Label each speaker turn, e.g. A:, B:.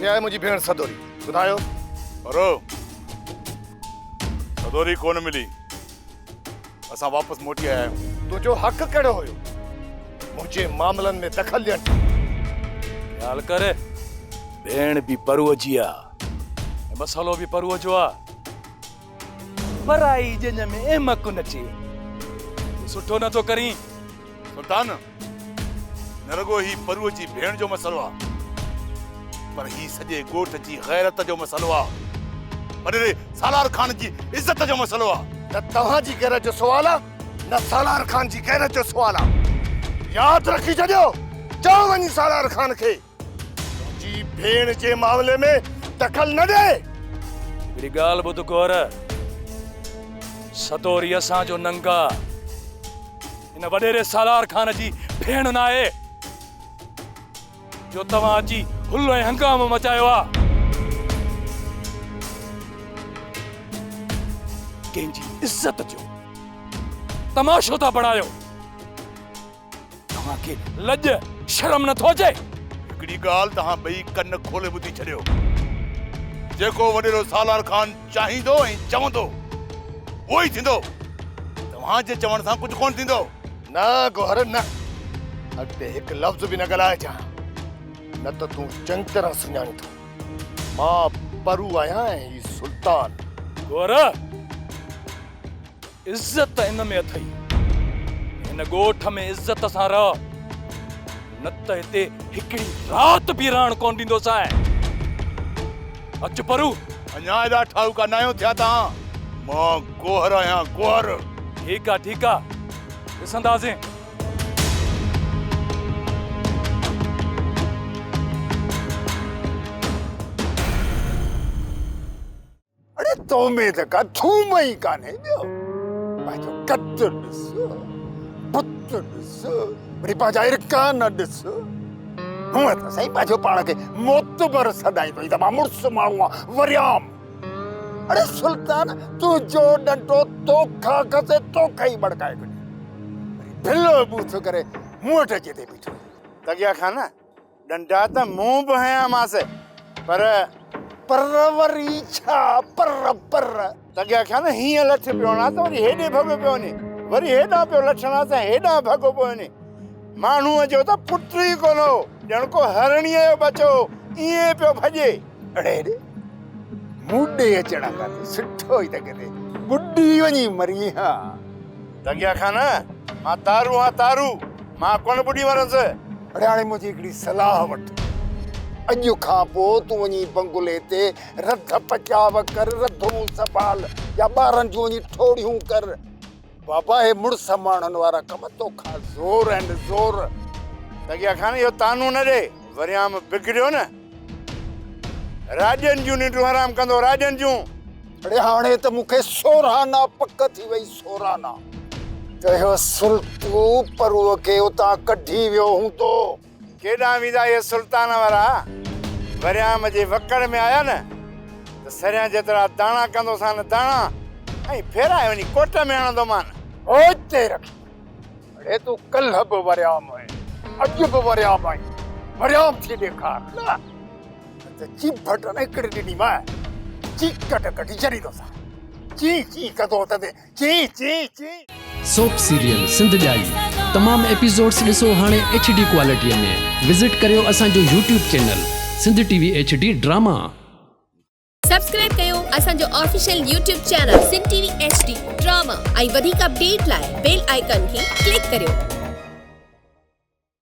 A: किथे आहे मुंहिंजी भेण सदोरी? ॿुधायो।
B: अरो सदोरी कोन मिली, असां वापस मोटी आया आहियूं।
A: तुंहिंजो हक़ कहिड़ो हुयो मुंहिंजे मामलनि में दख़ल ॾियण?
C: ख्याल कर, भेण भी परुअ जी आहे, मसालो भी परुअ जो आहे। पराई जंज में एमक न चे, सुठो न तो करी।
B: सुल्तान, न रुगो ही परुअ जी भेण जो मसलो आहे, पर ही सॼे ॻोठ जी गैरत जो मसलो आहे, वॾेरे सालार खान जी इज़त जो मसलो आहे।
A: न तव्हांजी गैरत जो सुवाल आहे, न सालार खान जी गैरत जो सुवाल आहे। यादि रखी छॾियो, चओ वञी सालार खान खे मुंहिंजी भेण जे मामले में दख़ल न ॾे।
C: हिकिड़ी ॻाल्हि ॿुध गौर, सदोरी असांजो नंगा, इन वॾेरे सालार खान जी भेण न आहे जो तव्हां अची हुल्लो ऐं हंगामो मचायो आहे। कंहिंजी इज़त जो तमाशो था बणायो। तव्हांखे लॼ शर्म नथो अचे?
B: हिकिड़ी ॻाल्हि तव्हां ॿई कन खोले ॿुधी छॾियो, जेको वॾेरो सालार खान चाहींदो ऐं चवंदो उहो ई थींदो। तव्हांजे चवण सां कुझु कोन थींदो।
A: न गोहर न, अॻिते हिकु लफ़्ज़ बि न ॻाल्हाइजां, न त तूं चङी तरह सुञाणी थो मां परू आहियां ऐं ही सुल्तान।
C: गौर, इज़त इन में अथई, हिन ॻोठ में इज़त सां रह, न त हिते हिकिड़ी राति बि रहण कोन ॾींदोसांइ। अच परू।
B: अञा एॾा ठाहूका न आहियो थिया तव्हां। मां गोहर आहियां, गोहर।
C: ठीकु आहे, ठीकु आहे, ॾिसंदासीं।
A: अरे तो में त का थूम ई कान्हे ॿियो। पंहिंजो कद ॾिस, बुत ॾिस, वरी पंहिंजा इरकान ॾिस। हूअं त सही पंहिंजो पाण खे मोतबर सॾाईंदो, त मां मुड़ुस माण्हू आहियां, वरियाम। अरे सुल्तान, तुंहिंजो ॾंडो तोखा खसे, तोखा ई बड़काए कढे, भिलो बूथ करे मूं वटि अचे ते बीठो।
D: तगिया खान, डंडा त मूं बि हयांमांसि, पर
A: वरी छा पर
D: तगिया खान हीअं लठ पियो हणां त वरी हेॾे भॻो पियो वञे, वरी हेॾां पियो लठ हणां त हेॾां भॻो पियो वञे। माण्हूअ जो त पुट ई कोन हो, ॼण को हरणीअ जो बचो ईअं पियो भॼे।
A: अड़े मूॾे अचण खां सुठो ई त किथे ॿुॾी वञी मरी हा।
D: तगिया खान, मां तारू आहियां तारू, मां कोन ॿुॾी मरंसि।
A: अड़े हाणे मुंहिंजी हिकिड़ी सलाह वठ, अॼु खां पोइ तूं वञी बंगुले ते रध पचाव कर, रधूं संभाल या ॿारनि जूं वञी ठोड़ियूं कर। बाबा हे मुड़ुस माण्हुनि वारा कम तोखां ज़ोर आहिनि, ज़ोर।
D: तगिया खान, इहो तानू न ॾे, वरियाम बिगड़ियो न, राॼनि जूं निंडूं हराम कंदो, राॼनि जूं।
A: अड़े हाणे त मूंखे सोराना पक थी वई, सोराना चयो सुल्तू परूअ खे उतां कढी वियो हूंदो।
D: केॾां वेंदा इहे सुल्तान वारा? वरियाम जे वकड़ में आया न त सरियां जेतिरा दाणा कंदोसां न दाणा, ऐं फेराए वञी कोट में हणंदोमान।
A: ओते रख। अड़े तूं कल्ह बि वरियाम हुए, अॼु बि वरियाम आई, वरियाम थी ॾेखार न त चिभट न हिकिड़ी ॾिनी मां चीकट कढी छॾींदोसां। ची ची कंदो तॾहिं ची ची ची।
E: सोप सीरियल सिंध जाई तमाम एपिसोड्स ॾिसो हाणे HD क्वालिटीअ में। विज़िट करियो असांजो YouTube channel Sindh TV HD drama.
F: Subscribe कयो असांजो official YouTube channel Sindh TV HD drama ऐं वधीक अपडेट लाइ बेल आइकन खे क्लिक करियो।